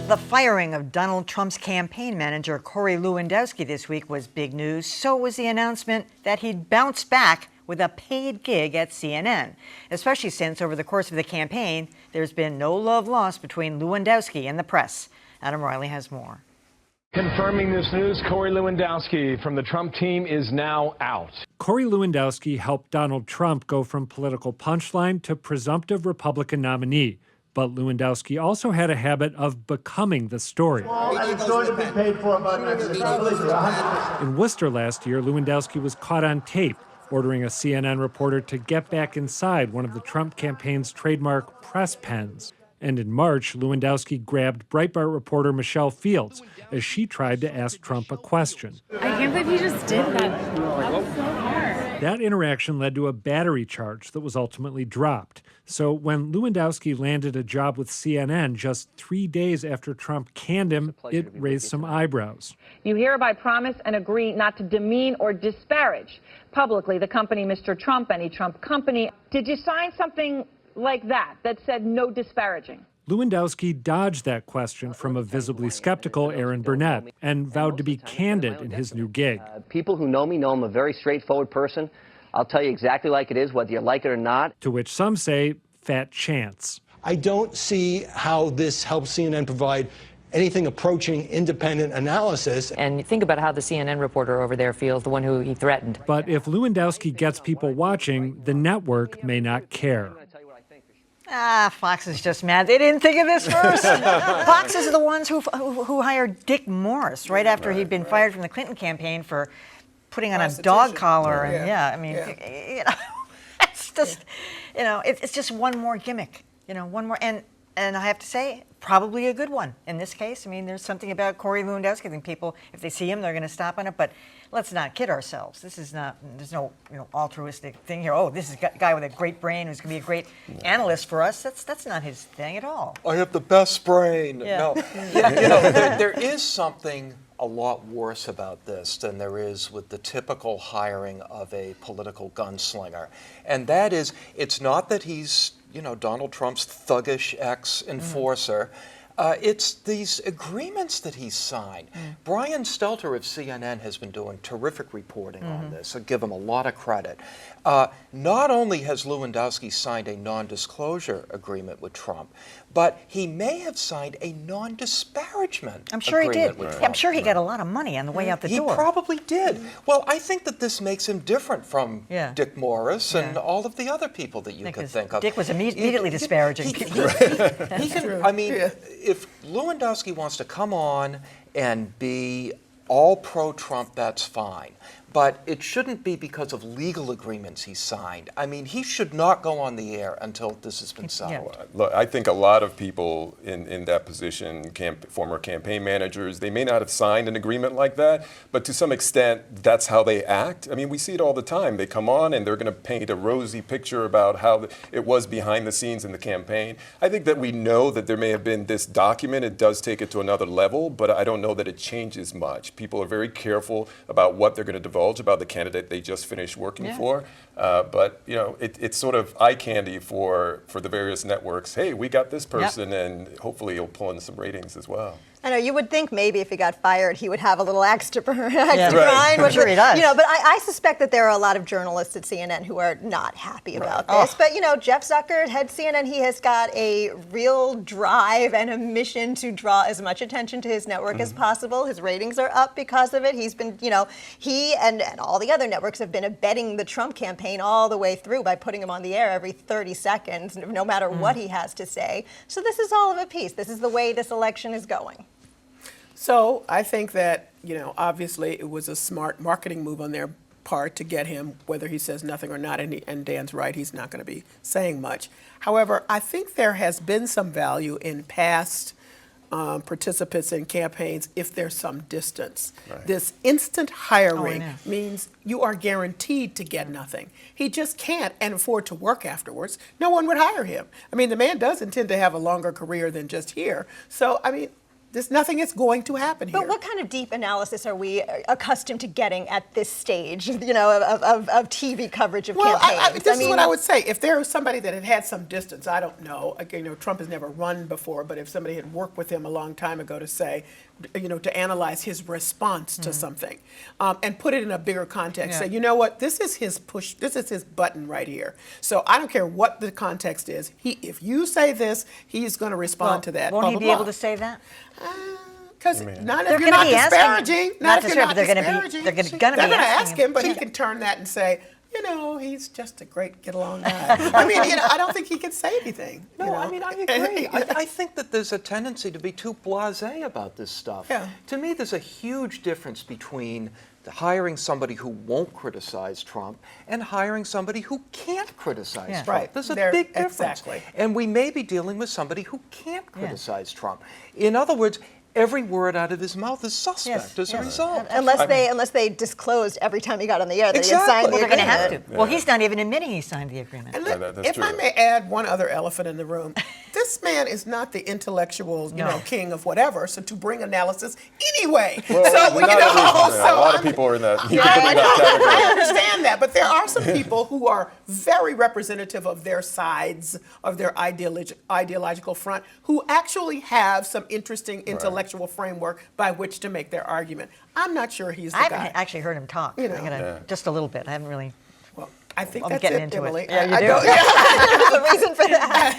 The firing of Donald Trump's campaign manager, Corey Lewandowski, this week was big news. So was the announcement that he'd bounce back with a paid gig at CNN, especially since over the course of the campaign, there's been no love lost between Lewandowski and the press. Adam Riley has more. Confirming this news, Corey Lewandowski from the Trump team is now out. Corey Lewandowski helped Donald Trump go from political punchline to presumptive Republican nominee. But Lewandowski also had a habit of becoming the story. In Worcester last year, Lewandowski was caught on tape ordering a CNN reporter to get back inside one of the Trump campaign's trademark press pens. And in March, Lewandowski grabbed Breitbart reporter Michelle Fields as she tried to ask Trump a question. I can't believe he just did that. That's so hard. That interaction led to a battery charge that was ultimately dropped. So when Lewandowski landed a job with CNN just 3 days after Trump canned him, it raised some eyebrows. You hereby promise and agree not to demean or disparage publicly the company Mr. Trump, any Trump company. Did you sign something like that said no disparaging? Lewandowski dodged that question from a visibly skeptical Aaron Burnett and vowed to be candid in his new gig. People who know me know I'm a very straightforward person. I'll tell you exactly like it is, whether you like it or not. To which some say, fat chance. I don't see how this helps CNN provide anything approaching independent analysis. And think about how the CNN reporter over there feels, the one who he threatened. But if Lewandowski gets people watching, the network may not care. Fox is just mad. They didn't think of this first. Fox is the ones who hired Dick Morris right after he'd been fired from the Clinton campaign for putting on a dog collar. And it's just, it's just one more gimmick, one more. And I have to say, probably a good one in this case. I mean, there's something about Corey Lewandowski. I think people, if they see him, they're going to stop on it. But let's not kid ourselves. This is not, there's no altruistic thing here. Oh, this is a guy with a great brain who's going to be a great analyst for us. That's not his thing at all. I have the best brain. Yeah. No, there is something a lot worse about this than there is with the typical hiring of a political gunslinger. And that is, it's not that he's Donald Trump's thuggish ex-enforcer. It's these agreements that he's signed. Brian Stelter of CNN has been doing terrific reporting on this. I give him a lot of credit. Not only has Lewandowski signed a non-disclosure agreement with Trump, but he may have signed a non-disparagement I'm sure he did. with Trump. I'm sure he got a lot of money on the way out the door. He probably did. Well, I think that this makes him different from Dick Morris and all of the other people that you could think of. Dick was immediately disparaging. He can, I mean, if Lewandowski wants to come on and be all pro-Trump, that's fine. But it shouldn't be because of legal agreements he signed. I mean, he should not go on the air until this has been settled. Look, I think a lot of people in that position, former campaign managers, they may not have signed an agreement like that, but to some extent, that's how they act. I mean, we see it all the time. They come on and they're going to paint a rosy picture about how it was behind the scenes in the campaign. I think that we know that there may have been this document. It does take it to another level, but I don't know that it changes much. People are very careful about what they're going to divulge about the candidate they just finished working for. But, it's sort of eye candy for the various networks. Hey, we got this person, and hopefully he'll pull in some ratings as well. I know, you would think maybe if he got fired, he would have a little axe to grind. I'm sure he does. But I suspect that there are a lot of journalists at CNN who are not happy about this. But, Jeff Zucker, head CNN, he has got a real drive and a mission to draw as much attention to his network as possible. His ratings are up because of it. He's been, he and all the other networks have been abetting the Trump campaign all the way through by putting him on the air every 30 seconds, no matter what he has to say. So this is all of a piece. This is the way this election is going. So I think that, obviously it was a smart marketing move on their part to get him, whether he says nothing or not, and Dan's right, he's not going to be saying much. However, I think there has been some value in past participants in campaigns if there's some distance. This instant hiring means you are guaranteed to get nothing. He just can't and afford to work afterwards. No one would hire him. I mean, the man does intend to have a longer career than just here. So, I mean, There's nothing is going to happen here. But what kind of deep analysis are we accustomed to getting at this stage, you know, of TV coverage of campaigns? This is what I would say. If there was somebody that had some distance, I don't know. Again, you know, Trump has never run before, but if somebody had worked with him a long time ago to say, you know, to analyze his response to something and put it in a bigger context, say, you know what, this is his push, this is his button right here. So I don't care what the context is. If you say this, he's going to respond to that. Won't he be able to say that? Because not if you're not disparaging. Not if you're not disparaging. They're going to ask him, but he can turn that and say, you know, he's just a great get-along guy. I mean, you know, I don't think he can say anything. No, you know? I mean, I agree. I think that there's a tendency to be too blasé about this stuff. Yeah. To me, there's a huge difference between hiring somebody who won't criticize Trump and hiring somebody who can't criticize Trump. Right. There's a big difference. Exactly. And we may be dealing with somebody who can't criticize Trump. In other words, every word out of his mouth is suspect as a result. Unless they disclosed every time he got on the air that he had signed the Well, they're going agreement. to have to. Well, he's not even admitting he signed the agreement. And that's if true. I may add one other elephant in the room, this man is not the intellectual, you know, king of whatever. So to bring analysis anyway. Well, so not you know, every- a lot of people are in that. You can put them in I that category. I understand that, but there are some people who are very representative of their sides, of their ideological front, who actually have some interesting intellectual framework by which to make their argument. I'm not sure he's the I guy. haven't actually heard him talk. You know. Just a little bit. I haven't really. Well, I think I'm that's getting it, into Emily. it. Yeah, you I do. don't- There's a reason for that.